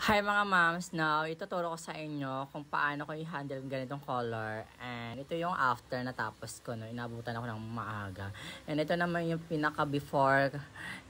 Hi mga moms! Now, ituturo ko sa inyo kung paano ko i-handle yung ganitong color. And ito yung after natapos ko, no? Inabutan ako ng maaga. And ito naman yung pinaka-before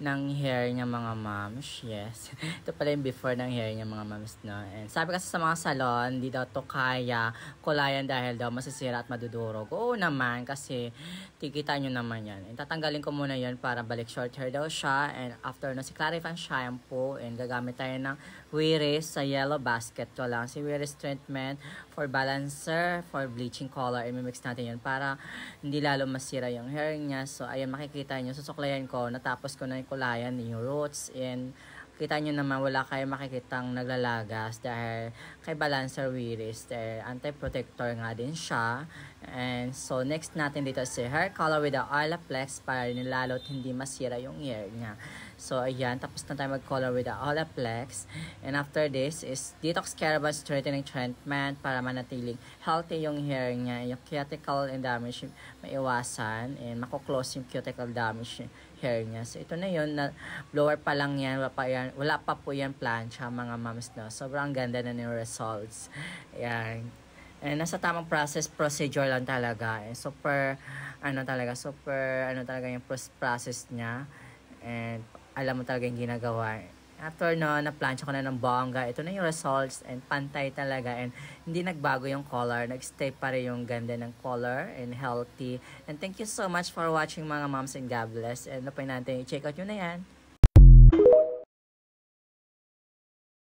ng hair niya mga moms. Yes. Ito pala yung before ng hair niya mga moms, no? And sabi kasi sa mga salon, di daw to kaya kulayan dahil daw masisira at madudurog. Oo naman, kasi tikita nyo naman yan. And tatanggalin ko muna yan para balik short hair daw siya. And after na si Clarifan shampoo, and gagamit tayo ng Wiris sa yellow basket ko lang. Si Wiris treatment for balancer, for bleaching color. I-mix natin yun para hindi lalo masira yung hair niya. So, ayan, makikita nyo. Susuklayan ko. Natapos ko na yung kulayan, yung roots. And kita nyo naman, wala kayo makikitang naglalagas dahil kay balancer Wiris. Anti-protector nga din siya. And so, next natin dito si hair color with the Olaplex para nilalot hindi masira yung hair niya. So, ayan. Tapos na tayo mag-color with the Olaplex. And after this is Detox Keraban Straightening Treatment para manatiling healthy yung hair niya. Yung cuticle and damage maiwasan. And mako-close yung cuticle damage hair niya. So, ito na yun. Blower pa lang yan. Wala pa po yan plancha mga moms, no. Sobrang ganda na yung results. Ayan. And nasa tamang procedure lang talaga. And super talaga yung process niya. And alam mo talaga yung ginagawa. After no, na-plancha ko na ng bongga. Ito na yung results and pantay talaga. And hindi nagbago yung color. Nag-stay pa rin yung ganda ng color and healthy. And thank you so much for watching mga moms and God bless. And napay natin i-check out yun na yan.